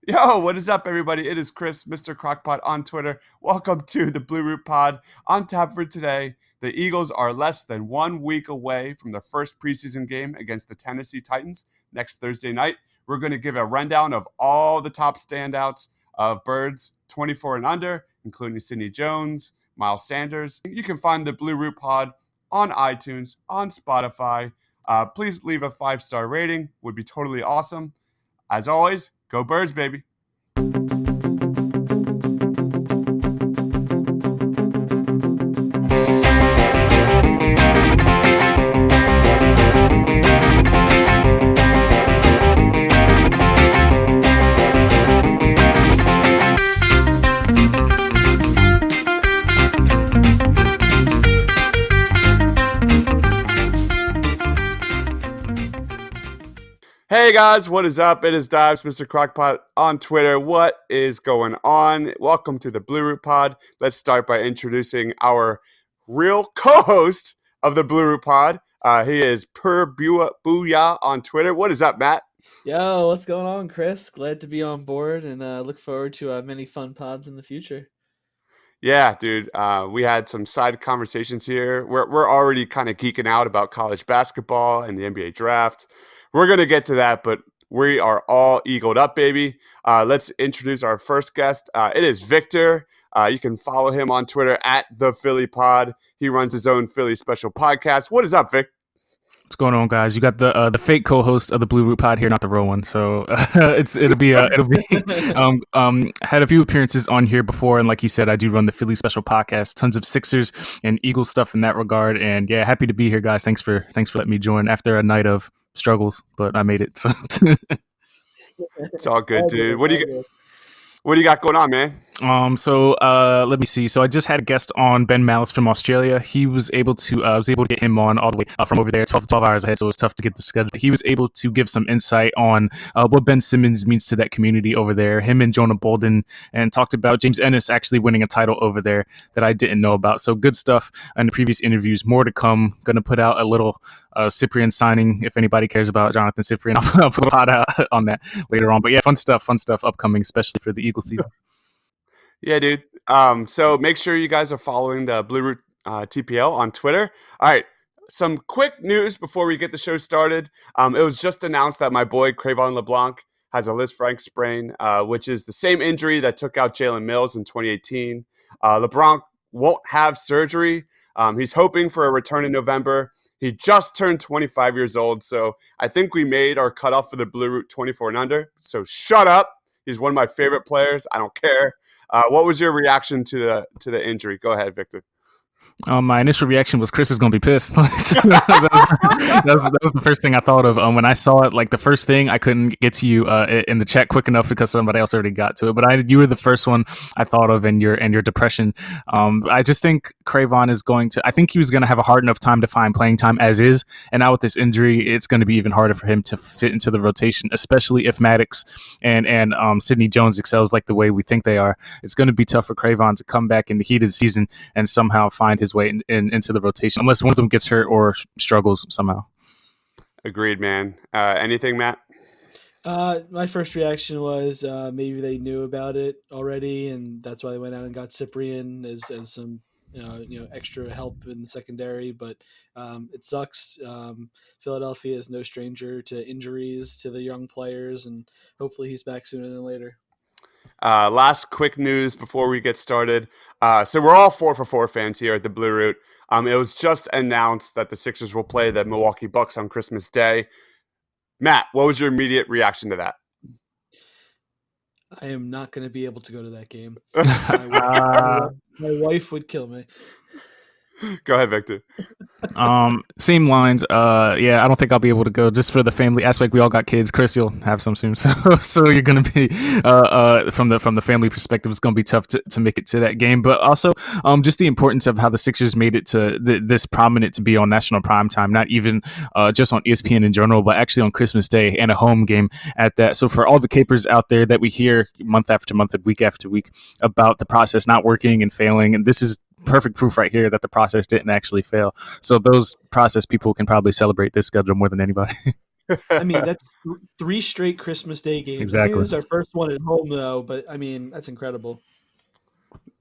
Yo, what is up, everybody? It is Chris, Mr. Crockpot on Twitter. Welcome to the Blue Root Pod. On tap for today, the Eagles are less than 1 week away from their first preseason game against the Tennessee Titans next Thursday night. We're going to give a rundown of all the top standouts of Birds 24 and under, including Sidney Jones, Miles Sanders. You can find the Blue Root Pod on iTunes, on Spotify. Please leave a 5-star rating. Would be totally awesome. As always, go Birds, baby. Hey guys, what is up? It is Deibs, Mr. Crockpot on Twitter. What is going on? Welcome to the Blue Root Pod. Let's start by introducing our real co-host of the Blue Root Pod. He is Booyah on Twitter. What is up, Matt? Yo, what's going on, Chris? Glad to be on board and look forward to many fun pods in the future. Yeah, dude. We had some side conversations here. We're already kind of geeking out about college basketball and the NBA draft. We're going to get to that, but we are all eagled up, baby. Let's introduce our first guest. It is Victor. You can follow him on Twitter at The Philly Pod. He runs his own Philly special podcast. What is up, Vic? What's going on, guys? You got the fake co-host of the Blue Root Pod here, not the real one. So it'll be had a few appearances on here before, and like he said, I do run the Philly special podcast. Tons of Sixers and Eagles stuff in that regard, and yeah, happy to be here, guys. Thanks for letting me join after a night of struggles, but I made it. So it's all good, dude. What do you got going on, man? Let me see. So I just had a guest on, Ben Malice from Australia. He was able to, I was able to get him on all the way from over there, 12 hours ahead. So it was tough to get the schedule. He was able to give some insight on what Ben Simmons means to that community over there. Him and Jonah Bolden, and talked about James Ennis actually winning a title over there that I didn't know about. So good stuff in the previous interviews. More to come. Going to put out a little Cyprian signing. If anybody cares about Jonathan Cyprian, I'll put a pot out on that later on. But yeah, fun stuff upcoming, especially for the Eagles season. Yeah, dude. So make sure you guys are following the Blue Root TPL on Twitter. All right. Some quick news before we get the show started. It was just announced that my boy Cravon LeBlanc has a Liz Frank sprain, which is the same injury that took out Jalen Mills in 2018. LeBlanc won't have surgery. He's hoping for a return in November. He just turned 25 years old, so I think we made our cutoff for the Blue Root 24 and under. So shut up. He's one of my favorite players. I don't care. What was your reaction to the injury? Go ahead, Victor. My initial reaction was Chris is going to be pissed. that was the first thing I thought of. When I saw it, like the first thing, I couldn't get to you in the chat quick enough because somebody else already got to it. But you were the first one I thought of in your depression. I just think Cravon is going to. I think he was going to have a hard enough time to find playing time as is, and now with this injury, it's going to be even harder for him to fit into the rotation, especially if Maddox and Sidney Jones excels like the way we think they are. It's going to be tough for Cravon to come back in the heat of the season and somehow find his way into the rotation, unless one of them gets hurt or struggles somehow. Agreed, man. Anything, Matt? My first reaction was maybe they knew about it already, and that's why they went out and got Cyprian as some extra help in the secondary. But it sucks. Philadelphia is no stranger to injuries to the young players, and hopefully he's back sooner than later. Last quick news before we get started. So we're all 4-for-4 fans here at the Blue Root. It was just announced that the Sixers will play the Milwaukee Bucks on Christmas Day. Matt, what was your immediate reaction to that? I am not going to be able to go to that game. My wife would kill me. Go ahead, Victor. Same lines. Yeah, I don't think I'll be able to go just for the family aspect. We all got kids. Chris, you'll have some soon. So you're going to be, from the family perspective, it's going to be tough to make it to that game. But also, just the importance of how the Sixers made it to this prominent to be on national primetime, not even just on ESPN in general, but actually on Christmas Day and a home game at that. So for all the capers out there that we hear month after month and week after week about the process not working and failing, and this is perfect proof right here that the process didn't actually fail. So those process people can probably celebrate this schedule more than anybody. I mean, that's three straight Christmas Day games. I think Exactly. this is our first one at home, though. But I mean, that's incredible.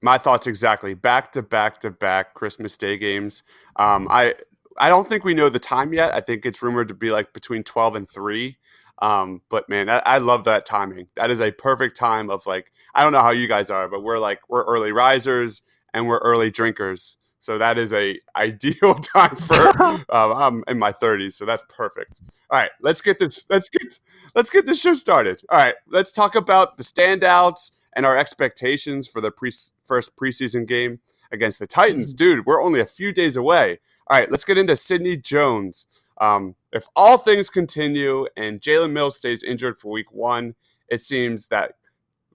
My thoughts exactly. Back to back to back Christmas Day games. Um, I I don't think we know the time yet. I think it's rumored to be like between 12 and 3. But man, I love that timing. That is a perfect time of like, I don't know how you guys are, but we're early risers and we're early drinkers. So that is a ideal time for I'm in my 30s, so that's perfect. All right, let's get this show started. All right, let's talk about the standouts and our expectations for the first preseason game against the Titans. Dude, we're only a few days away. All right, let's get into Sidney Jones. If all things continue and Jalen Mills stays injured for week 1, it seems that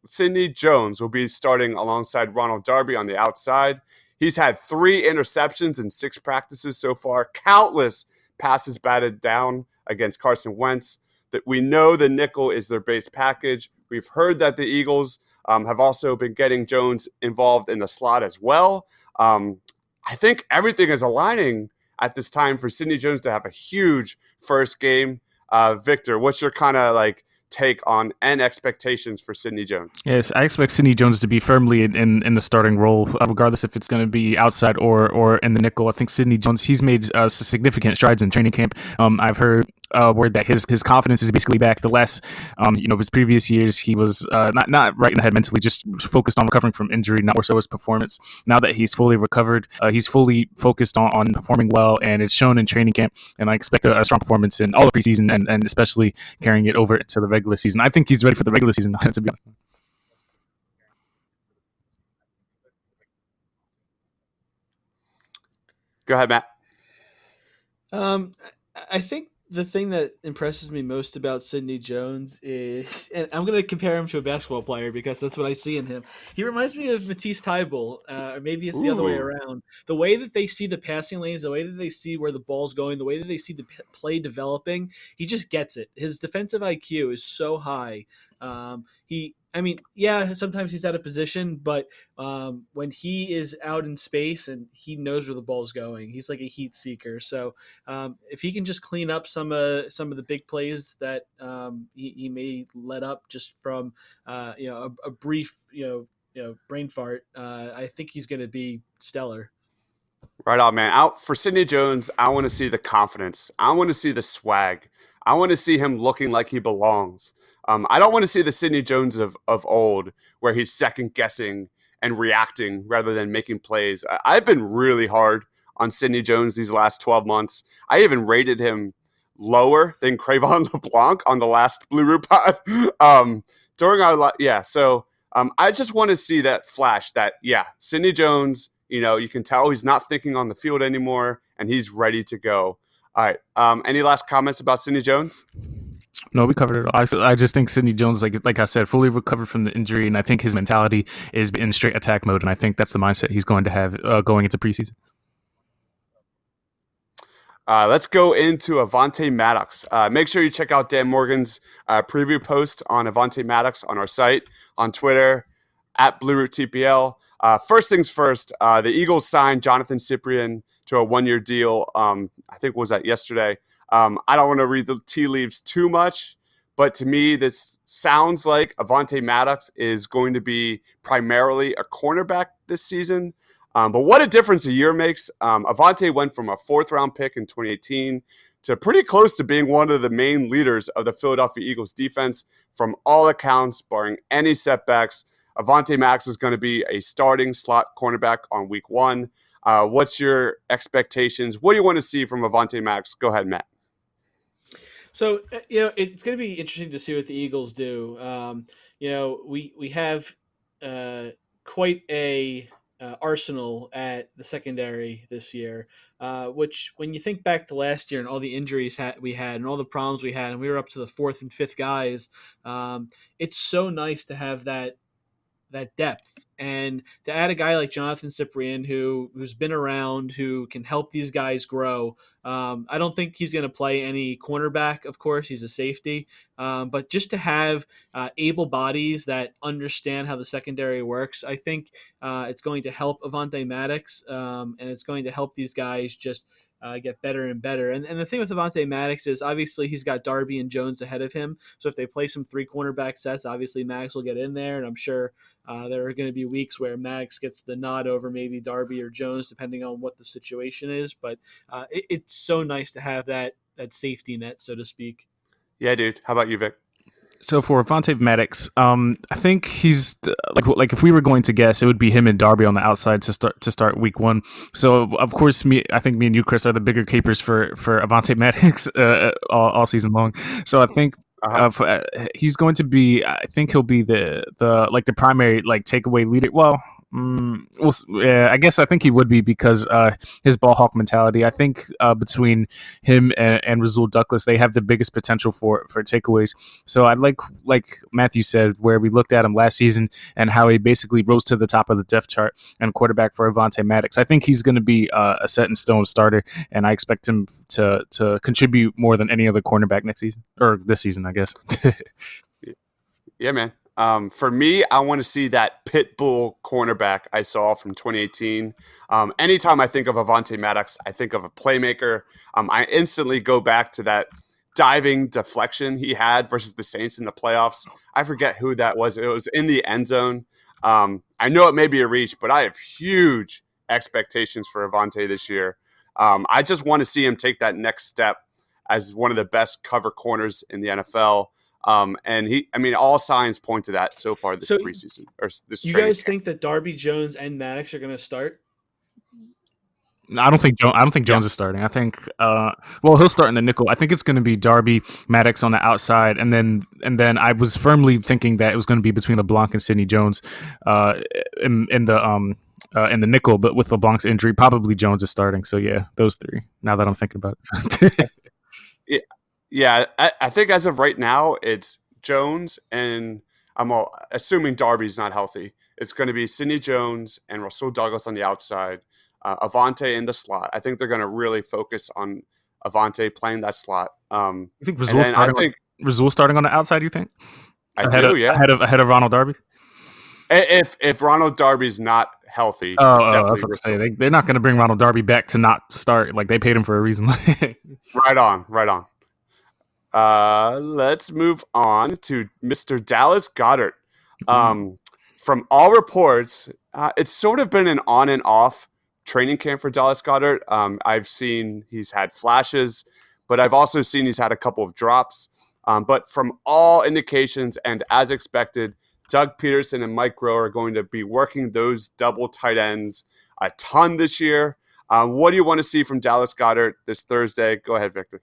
Sidney Jones will be starting alongside Ronald Darby on the outside. He's had 3 interceptions in 6 practices so far, countless passes batted down against Carson Wentz. That we know the nickel is their base package. We've heard that the Eagles have also been getting Jones involved in the slot as well. I think everything is aligning at this time for Sidney Jones to have a huge first game. Victor, what's your kind of like take on and expectations for Sidney Jones? Yes, I expect Sidney Jones to be firmly in the starting role, regardless if it's going to be outside or in the nickel. I think Sidney Jones, he's made significant strides in training camp. I've heard word that his confidence is basically back. The last, his previous years, he was not right in the head mentally, just focused on recovering from injury, not more so his performance. Now that he's fully recovered, he's fully focused on performing well, and it's shown in training camp. And I expect a strong performance in all the preseason and especially carrying it over to the regular season. I think he's ready for the regular season, to be honest. Go ahead, Matt. Um, I think the thing that impresses me most about Sidney Jones is, and I'm going to compare him to a basketball player because that's what I see in him. He reminds me of Matisse Thybulle, or maybe it's the other way Ooh. around. The way that they see the passing lanes, the way that they see where the ball's going, the way that they see the play developing, he just gets it. His defensive IQ is so high. I mean, yeah, sometimes he's out of position, but when he is out in space and he knows where the ball's going, he's like a heat seeker. So if he can just clean up some of the big plays that he may let up just from a brief brain fart, I think he's going to be stellar. Right on, man. Out for Sidney Jones, I want to see the confidence. I want to see the swag. I want to see him looking like he belongs. I don't want to see the Sidney Jones of old, where he's second guessing and reacting rather than making plays. I've been really hard on Sidney Jones these last 12 months. I even rated him lower than Cravon LeBlanc on the last Blue Root Pod. During our I just want to see that flash. That Sidney Jones. You can tell he's not thinking on the field anymore, and he's ready to go. All right. Any last comments about Sidney Jones? No, we covered it all. I just think Sidney Jones, like I said, fully recovered from the injury, and I think his mentality is in straight attack mode, and I think that's the mindset he's going to have going into preseason. Let's go into Avonte Maddox. Make sure you check out Dan Morgan's preview post on Avonte Maddox on our site, on Twitter, at BlueRootTPL. First things first, the Eagles signed Jonathan Cyprien to a 1-year deal. I think was that yesterday. I don't want to read the tea leaves too much, but to me, this sounds like Avonte Maddox is going to be primarily a cornerback this season. But what a difference a year makes. Avonte went from a 4th-round pick in 2018 to pretty close to being one of the main leaders of the Philadelphia Eagles defense from all accounts, barring any setbacks. Avonte Maddox is going to be a starting slot cornerback on week 1. What's your expectations? What do you want to see from Avonte Maddox? Go ahead, Matt. So it's going to be interesting to see what the Eagles do. We have quite a arsenal at the secondary this year, which when you think back to last year and all the injuries we had and all the problems we had, and we were up to the 4th and 5th guys, it's so nice to have that depth, and to add a guy like Jonathan Cyprien who's been around, who can help these guys grow. I don't think he's going to play any cornerback. Of course, he's a safety, but just to have able bodies that understand how the secondary works, I think it's going to help Avonte Maddox, and it's going to help these guys just get better and better. And the thing with Avonte Maddox is obviously he's got Darby and Jones ahead of him. So if they play some 3 cornerback sets, obviously Maddox will get in there. And I'm sure there are going to be weeks where Maddox gets the nod over maybe Darby or Jones, depending on what the situation is. But it's so nice to have that safety net, so to speak. Yeah, dude. How about you, Vic? So for Avonte Maddox, I think he's like if we were going to guess, it would be him and Darby on the outside to start week 1. So of course, I think me and you, Chris, are the bigger capers for Avonte Maddox all season long. So I think he's going to be. I think he'll be the primary takeaway leader. I guess I think he would be because his ball hawk mentality. I think between him and Rasul Douglas, they have the biggest potential for takeaways. So I like Matthew said, where we looked at him last season and how he basically rose to the top of the depth chart and quarterback for Avonte Maddox. I think he's going to be a set in stone starter, and I expect him to contribute more than any other cornerback next season or this season, I guess. Yeah, man. For me, I want to see that pit bull cornerback I saw from 2018. Anytime I think of Avonte Maddox, I think of a playmaker. I instantly go back to that diving deflection he had versus the Saints in the playoffs. I forget who that was. It was in the end zone. I know it may be a reach, but I have huge expectations for Avonte this year. I just want to see him take that next step as one of the best cover corners in the NFL. And all signs point to that so far this preseason or this. You guys think that Darby, Jones, and Maddox are going to start? I don't think Jones is starting. I think he'll start in the nickel. I think it's going to be Darby, Maddox on the outside, and then I was firmly thinking that it was going to be between LeBlanc and Sidney Jones in the nickel, but with LeBlanc's injury, probably Jones is starting. So yeah, those 3. Now that I'm thinking about it. Yeah, I think as of right now, it's Jones, and I'm assuming Darby's not healthy. It's going to be Sidney Jones and Rasul Douglas on the outside, Avonte in the slot. I think they're going to really focus on Avonte playing that slot. You think Rasul starting on the outside? You think? Ahead of Ronald Darby. If Ronald Darby's not healthy, I was going to say they're not going to bring Ronald Darby back to not start. Like they paid him for a reason. Right on. Let's move on to Mr. Dallas Goedert. From all reports, it's sort of been an on and off training camp for Dallas Goedert. I've seen he's had flashes, but I've also seen he's had a couple of drops. But from all indications and as expected, Doug Peterson and Mike Rowe are going to be working those double tight ends a ton this year. What do you want to see from Dallas Goedert this Thursday? Go ahead, Victor.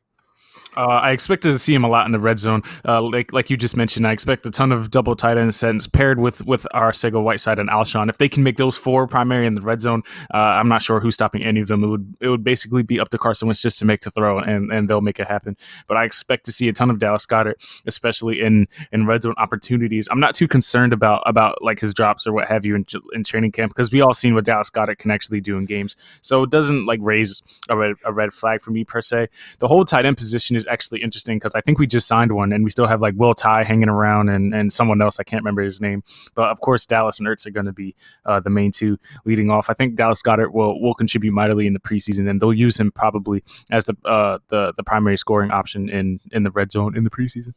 I expected to see him a lot in the red zone. Like you just mentioned, I expect a ton of double tight end sets paired with Arcega-Whiteside and Alshon. If they can make those 4 primary in the red zone, I'm not sure who's stopping any of them. It would basically be up to Carson Wentz just to make the throw, and they'll make it happen. But I expect to see a ton of Dallas Goedert, especially in red zone opportunities. I'm not too concerned about like his drops or what have you in training camp, because we all seen what Dallas Goedert can actually do in games. So it doesn't like raise a red flag for me per se. The whole tight end position is actually interesting because I think we just signed one and we still have like Will Tye hanging around and someone else, I can't remember his name, but of course Dallas and Ertz are going to be the main 2 leading off. I think Dallas Goedert will contribute mightily in the preseason, and they'll use him probably as the primary scoring option in the red zone in the preseason.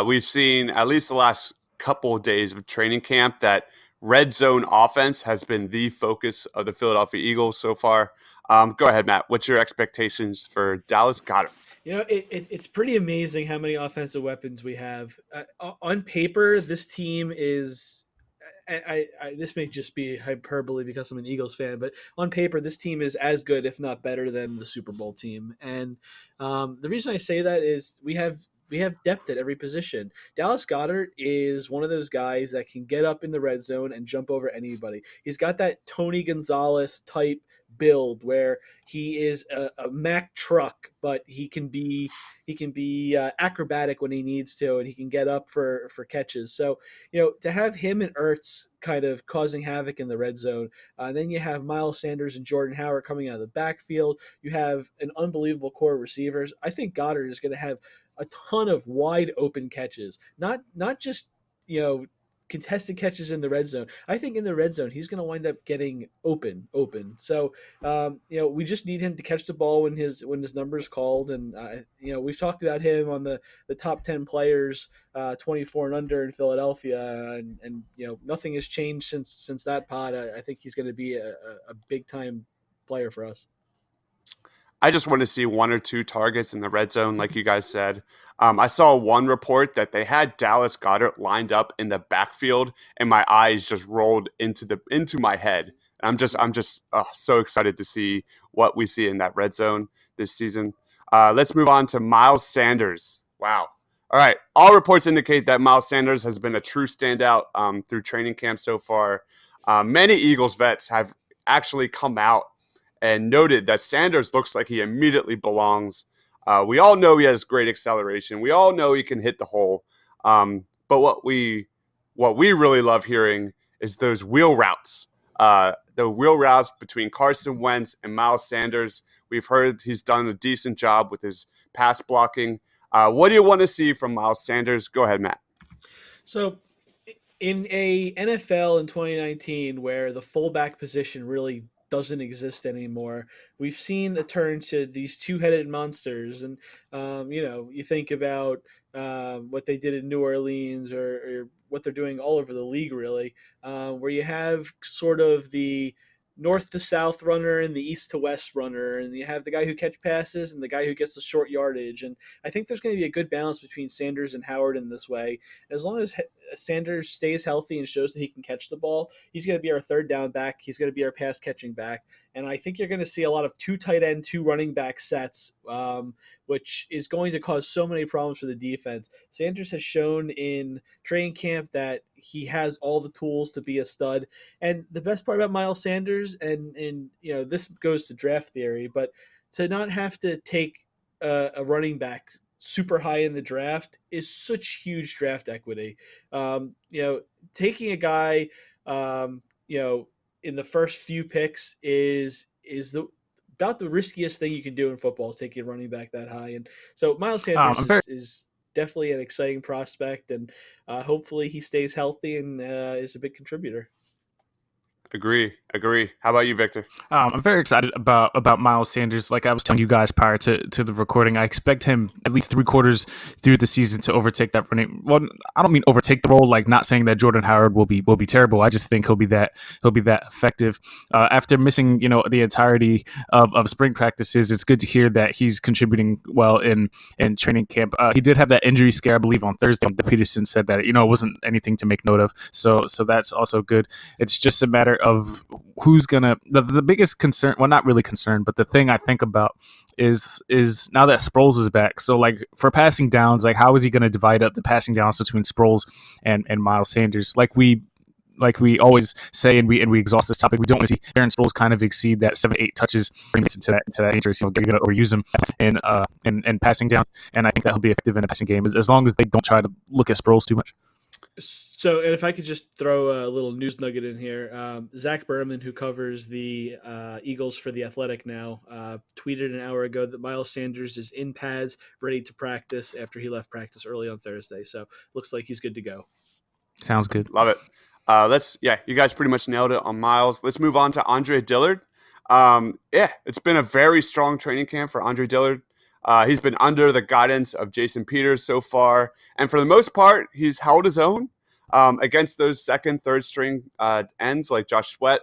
We've seen at least the last couple of days of training camp that red zone offense has been the focus of the Philadelphia Eagles so far. Go ahead, Matt. What's your expectations for Dallas Goedert? It's pretty amazing how many offensive weapons we have. On paper, this team is this may just be hyperbole because I'm an Eagles fan, but on paper, this team is as good, if not better, than the Super Bowl team. And the reason I say that is we have depth at every position. Dallas Goedert is one of those guys that can get up in the red zone and jump over anybody. He's got that Tony Gonzalez type build where he is a Mack truck, but he can be acrobatic when he needs to, and he can get up for catches. So, to have him and Ertz kind of causing havoc in the red zone, then you have Miles Sanders and Jordan Howard coming out of the backfield. You have an unbelievable core of receivers. I think Goedert is going to have a ton of wide open catches, not just contested catches in the red zone. I think in the red zone he's going to wind up getting open. So we just need him to catch the ball when his number is called. And we've talked about him on the top 10 players 24 and under in Philadelphia, and nothing has changed since that pod. I think he's going to be a big time player for us. I just want to see 1 or 2 targets in the red zone, like you guys said. I saw one report that they had Dallas Goedert lined up in the backfield, and my eyes just rolled into my head. I'm just so excited to see what we see in that red zone this season. Let's move on to Miles Sanders. Wow. All right. All reports indicate that Miles Sanders has been a true standout through training camp so far. Many Eagles vets have actually come out and noted that Sanders looks like he immediately belongs. We all know he has great acceleration. We all know he can hit the hole. But what we really love hearing is those wheel routes. The wheel routes between Carson Wentz and Miles Sanders. We've heard he's done a decent job with his pass blocking. What do you want to see from Miles Sanders? Go ahead, Matt. So in a NFL in 2019 where the fullback position really doesn't exist anymore, we've seen a turn to these two-headed monsters. And you think about what they did in New Orleans or what they're doing all over the league, really, where you have sort of the north to south runner and the east to west runner, and you have the guy who catch passes and the guy who gets the short yardage. And I think there's going to be a good balance between Sanders and Howard in this way. As long as Sanders stays healthy and shows that he can catch the ball, he's going to be our third down back. He's going to be our pass catching back. And I think you're going to see a lot of 2 tight end, 2 running back sets, which is going to cause so many problems for the defense. Sanders has shown in training camp that he has all the tools to be a stud. And the best part about Miles Sanders, and this goes to draft theory, but to not have to take a running back super high in the draft is such huge draft equity. Taking a guy, in the first few picks is about the riskiest thing you can do in football, taking a running back that high. And so Miles Sanders is definitely an exciting prospect, and hopefully he stays healthy and is a big contributor. Agree. How about you, Victor? I'm very excited about Miles Sanders. Like I was telling you guys prior to the recording, I expect him at least 3/4 through the season to overtake that running. Well, I don't mean overtake the role, like not saying that Jordan Howard will be terrible. I just think he'll be that effective. After missing the entirety of spring practices, it's good to hear that he's contributing well in training camp. He did have that injury scare, I believe, on Thursday. Peterson said that it wasn't anything to make note of. So that's also good. It's just a matter of who's gonna the biggest concern, well, not really concern, but the thing I think about is now that Sproles is back. So like for passing downs, like how is he gonna divide up the passing downs between Sproles and Miles Sanders? Like we always say, and we exhaust this topic, we don't want to see Aaron Sproles kind of exceed that 7-8 touches into that dangerous, get it or use him in passing downs. And I think that'll be effective in a passing game as long as they don't try to look at Sproles too much. So, and if I could just throw a little news nugget in here, Zach Berman, who covers the Eagles for The Athletic now, tweeted an hour ago that Miles Sanders is in pads, ready to practice after he left practice early on Thursday. So, looks like he's good to go. Sounds good. Love it. You guys pretty much nailed it on Miles. Let's move on to Andre Dilliard. It's been a very strong training camp for Andre Dilliard. He's been under the guidance of Jason Peters so far, and for the most part, he's held his own against those second, third string ends like Josh Sweat.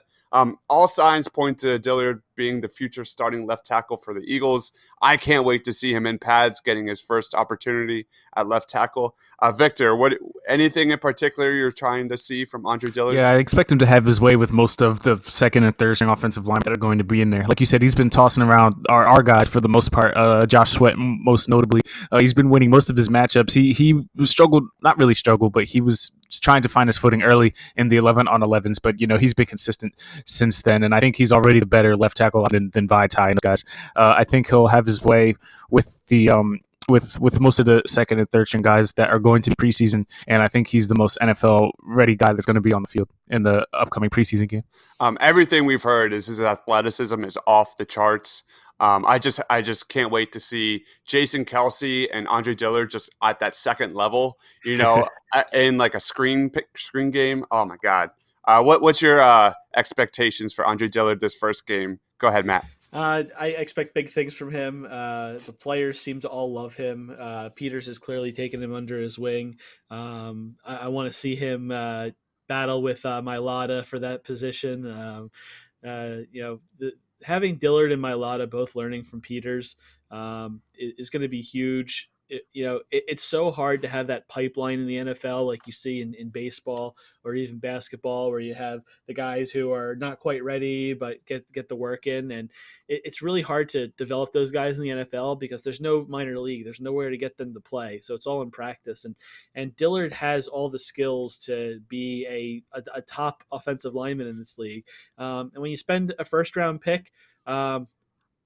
All signs point to Dilliard being the future starting left tackle for the Eagles. I can't wait to see him in pads, getting his first opportunity at left tackle. Victor, anything in particular you're trying to see from Andre Dilliard? Yeah, I expect him to have his way with most of the second and third string offensive line that are going to be in there. Like you said, he's been tossing around our guys for the most part. Josh Sweat, most notably, he's been winning most of his matchups. He struggled, not really struggled, but he was trying to find his footing early in the 11-on-11s. But he's been consistent since then, and I think he's already the better left tackle than Vaitai and the guys. I think he'll have his way with the with most of the second and third string guys that are going to be preseason, and I think he's the most NFL ready guy that's going to be on the field in the upcoming preseason game. Everything we've heard is his athleticism is off the charts. I just can't wait to see Jason Kelsey and Andre Dillard just at that second level, in like a screen game. Oh my God. What's your expectations for Andre Dillard this first game? Go ahead, Matt. I expect big things from him. The players seem to all love him. Peters has clearly taken him under his wing. I want to see him battle with Mailata for that position. Having Dillard and Mailata both learning from Peters is going to be huge. It's so hard to have that pipeline in the NFL like you see in baseball or even basketball, where you have the guys who are not quite ready but get the work in, and it's really hard to develop those guys in the NFL because there's no minor league, there's nowhere to get them to play, so it's all in practice. And Dillard has all the skills to be a top offensive lineman in this league. And when you spend a first round pick,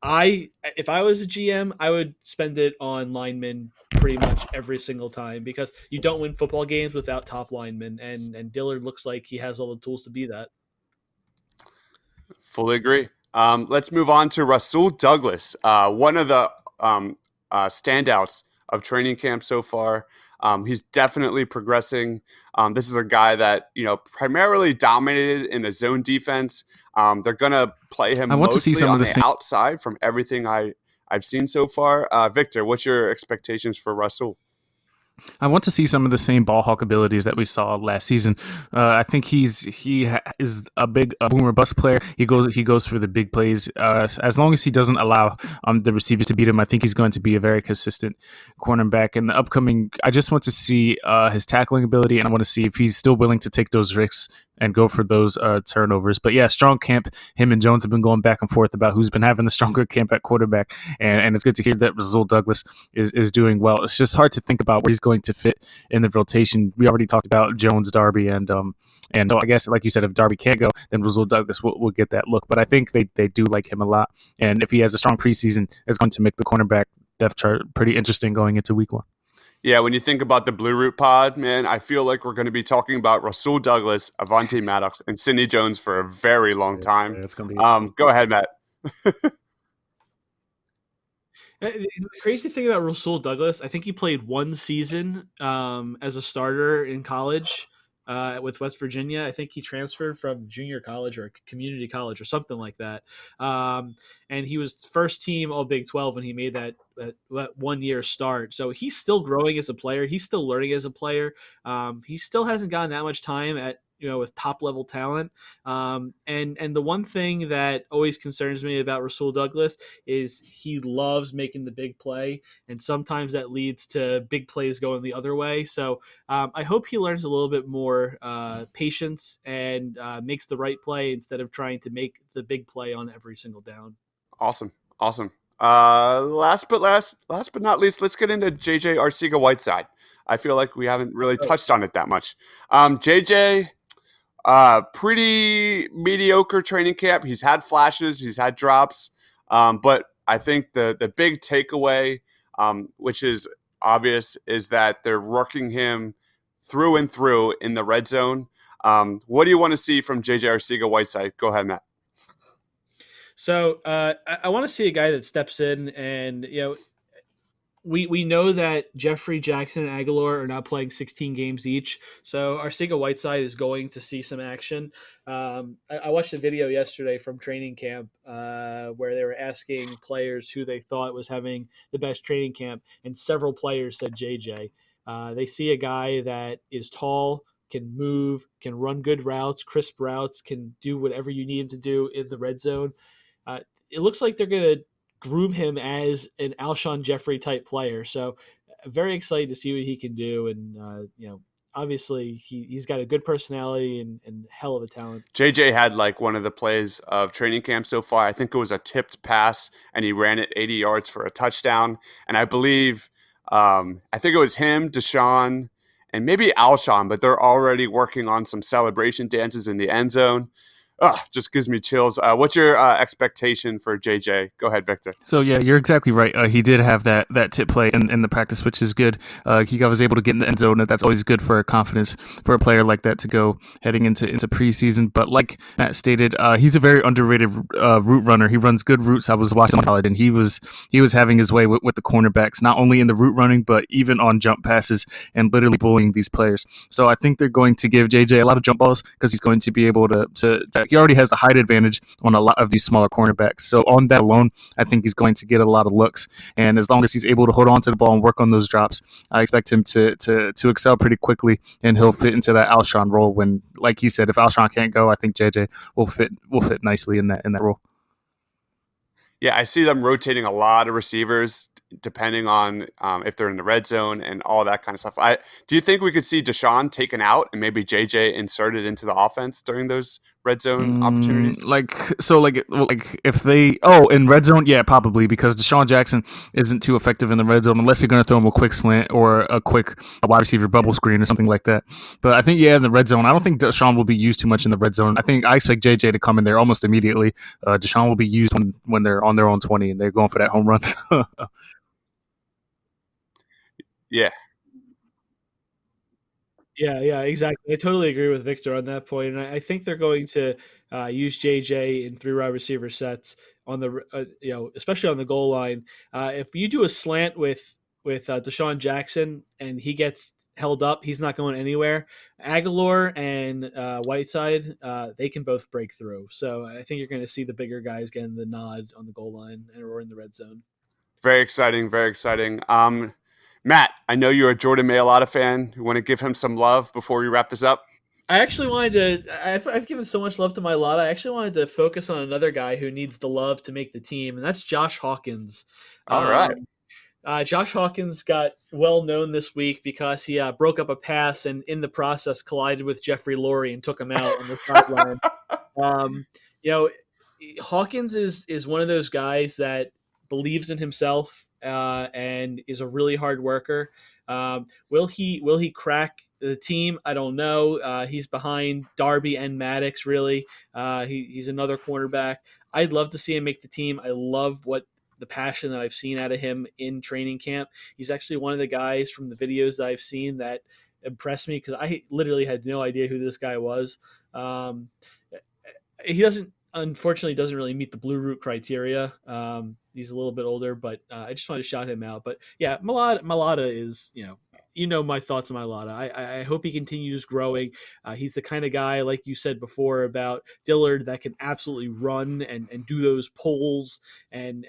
if I was a GM, I would spend it on linemen pretty much every single time, because you don't win football games without top linemen, and Dillard looks like he has all the tools to be that. Fully agree. Let's move on to Rasul Douglas, one of the standouts of training camp so far. He's definitely progressing. This is a guy that primarily dominated in a zone defense. They're gonna play him mostly on the outside from everything I've seen so far. Victor, what's your expectations for Rasul? I want to see some of the same ball hawk abilities that we saw last season. I think he is a big boomer bust player. He goes for the big plays. As long as he doesn't allow the receivers to beat him, I think he's going to be a very consistent cornerback in the upcoming. I just want to see his tackling ability, and I want to see if he's still willing to take those risks and go for those turnovers. But yeah, strong camp. Him and Jones have been going back and forth about who's been having the stronger camp at quarterback, and it's good to hear that Rasul Douglas is doing well. It's just hard to think about where he's going to fit in the rotation. We already talked about Jones, Darby, and so I guess, like you said, if Darby can't go, then Rasul Douglas will get that look. But I think they do like him a lot, and if he has a strong preseason, it's going to make the cornerback depth chart pretty interesting going into week 1. Yeah, when you think about the Blue Root pod, man, I feel like we're going to be talking about Rasul Douglas, Avonte Maddox, and Sidney Jones for a very long time. It's gonna be go ahead, Matt. The crazy thing about Rasul Douglas, I think he played one season as a starter in college with West Virginia. I think he transferred from junior college or community college or something like that. And he was first team All Big 12 when he made that 1 year start. So he's still growing as a player. He's still learning as a player. He still hasn't gotten that much time with top level talent. And the one thing that always concerns me about Rasul Douglas is he loves making the big play, and sometimes that leads to big plays going the other way. So I hope he learns a little bit more patience and makes the right play instead of trying to make the big play on every single down. Awesome. Last but not least, let's get into JJ Arcega-Whiteside. I feel like we haven't really touched on it that much. JJ, pretty mediocre training camp. He's had flashes, he's had drops, but I think the big takeaway, which is obvious, is that they're working him through and through in the red zone. What do you want to see from JJ Arcega-Whiteside? Go ahead, Matt. So I want to see a guy that steps in, and we know that Jeffrey, Jackson, and Aguilar are not playing 16 games each, so Arcega-Whiteside is going to see some action. I watched a video yesterday from training camp where they were asking players who they thought was having the best training camp, and several players said JJ. They see a guy that is tall, can move, can run good routes, crisp routes, can do whatever you need him to do in the red zone. It looks like they're going to groom him as an Alshon Jeffrey type player. So very excited to see what he can do. And, obviously he's got a good personality and hell of a talent. JJ had like one of the plays of training camp so far. I think it was a tipped pass and he ran it 80 yards for a touchdown. And I believe, I think it was him, Deshaun, and maybe Alshon, but they're already working on some celebration dances in the end zone. just gives me chills. What's your expectation for JJ? Go ahead, Victor. So yeah, you're exactly right. He did have that tip play in the practice, which is good. He was able to get in the end zone. That's always good for confidence for a player like that to go heading into preseason. But like Matt stated, he's a very underrated route runner. He runs good routes. I was watching college, and he was having his way with the cornerbacks, not only in the route running, but even on jump passes and literally bullying these players. So I think they're going to give JJ a lot of jump balls because he's going to be able to. He already has the height advantage on a lot of these smaller cornerbacks. So on that alone, I think he's going to get a lot of looks. And as long as he's able to hold on to the ball and work on those drops, I expect him to excel pretty quickly, and he'll fit into that Alshon role. When, like he said, if Alshon can't go, I think JJ will fit nicely in that role. Yeah, I see them rotating a lot of receivers depending on if they're in the red zone and all that kind of stuff. Do you think we could see Deshaun taken out and maybe JJ inserted into the offense during those red zone opportunities? Like if they in red zone, yeah, probably, because Deshaun Jackson isn't too effective in the red zone unless you're going to throw him a quick slant or a quick wide receiver bubble screen or something like that. But I think in the red zone, I don't think Deshaun will be used too much in the red zone. I expect JJ to come in there almost immediately. Deshaun will be used when they're on their own 20 and they're going for that home run. Yeah. Yeah, exactly. I totally agree with Victor on that point, and I think they're going to use JJ in 3 wide receiver sets on the especially on the goal line. If you do a slant with Deshaun Jackson and he gets held up, he's not going anywhere. Aguilar and Whiteside, they can both break through. So I think you're going to see the bigger guys getting the nod on the goal line or in the red zone. Very exciting, very exciting. Matt, I know you're a Jordan Mailata fan. You want to give him some love before we wrap this up? I actually wanted to. I've given so much love to Mailata. I actually wanted to focus on another guy who needs the love to make the team, and that's Josh Hawkins. All right. Josh Hawkins got well known this week because he broke up a pass and in the process collided with Jeffrey Lurie and took him out on the sideline. Hawkins is one of those guys that believes in himself and is a really hard worker. Will he crack the team? I don't know. He's behind Darby and Maddox. Really, he's another cornerback. I'd love to see him make the team. I love the passion that I've seen out of him in training camp. He's actually one of the guys from the videos that I've seen that impressed me because I literally had no idea who this guy was. He unfortunately doesn't really meet the blue route criteria. He's a little bit older, but I just wanted to shout him out. But yeah, Mailata is, my thoughts on Mailata. I hope he continues growing. He's the kind of guy, like you said before about Dilliard, that can absolutely run and do those pulls and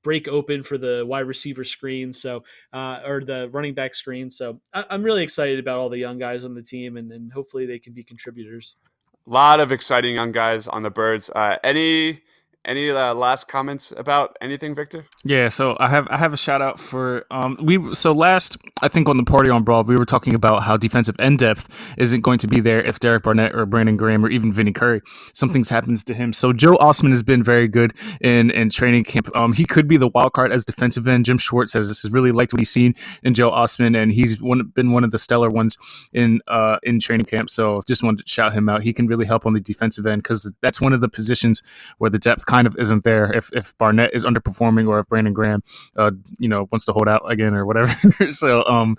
break open for the wide receiver screen. So, or the running back screen. So I'm really excited about all the young guys on the team and hopefully they can be contributors. A lot of exciting young guys on the Birds. Any last comments about anything, Victor? Yeah, so I have a shout out for last, I think on the Party on Brawl, we were talking about how defensive end depth isn't going to be there if Derek Barnett or Brandon Graham or even Vinny Curry something happens to him. So Joe Osman has been very good in training camp. He could be the wild card as defensive end. Jim Schwartz has really liked what he's seen in Joe Osman, and he's been one of the stellar ones in training camp. So just wanted to shout him out. He can really help on the defensive end because that's one of the positions where the depth kind of isn't there if Barnett is underperforming or if Brandon Graham wants to hold out again or whatever. So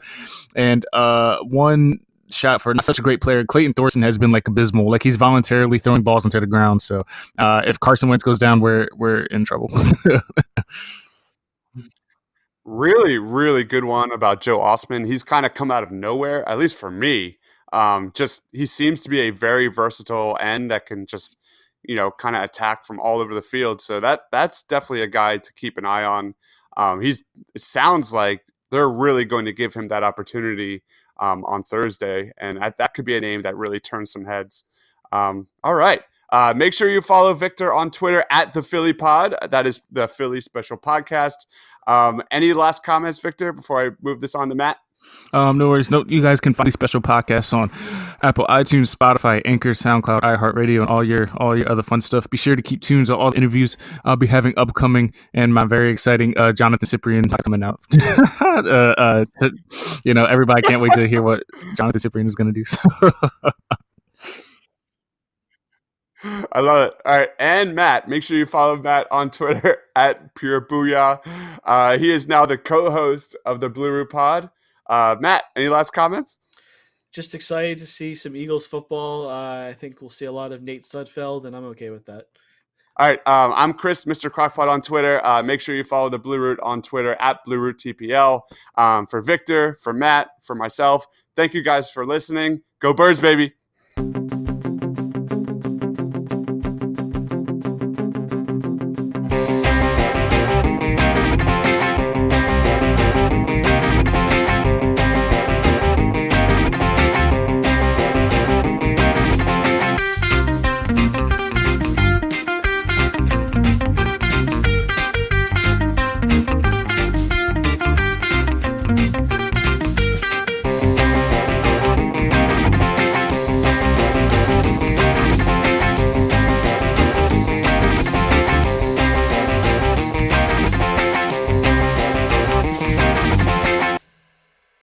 one shot for not such a great player, Clayton Thorson has been like abysmal. Like he's voluntarily throwing balls into the ground. So if Carson Wentz goes down, we're in trouble. Really, really good one about Joe Osman. He's kind of come out of nowhere, at least for me. He seems to be a very versatile end that can just kind of attack from all over the field. So that's definitely a guy to keep an eye on. It sounds like they're really going to give him that opportunity on Thursday, and that could be a name that really turns some heads. All right. Make sure you follow Victor on Twitter at the Philly Pod. That is the Philly Special Podcast. Any last comments, Victor, before I move this on to Matt? No worries. No, you guys can find these special podcasts on Apple, iTunes, Spotify, Anchor, SoundCloud, iHeartRadio, and all your other fun stuff. Be sure to keep tuned to all the interviews I'll be having upcoming, and my very exciting Jonathan Cyprien coming out. Everybody can't wait to hear what Jonathan Cyprien is going to do. So. I love it. All right. And Matt, make sure you follow Matt on Twitter at Pure Booyah. He is now the co-host of the Blue Root Pod. Matt, any last comments? Just excited to see some Eagles football. I think we'll see a lot of Nate Sudfeld, and I'm okay with that. All right. I'm Chris, Mr. Crockpot on Twitter. Make sure you follow the Blue Root on Twitter at Blue Root TPL. For Victor, for Matt, for myself, thank you guys for listening. Go Birds, baby.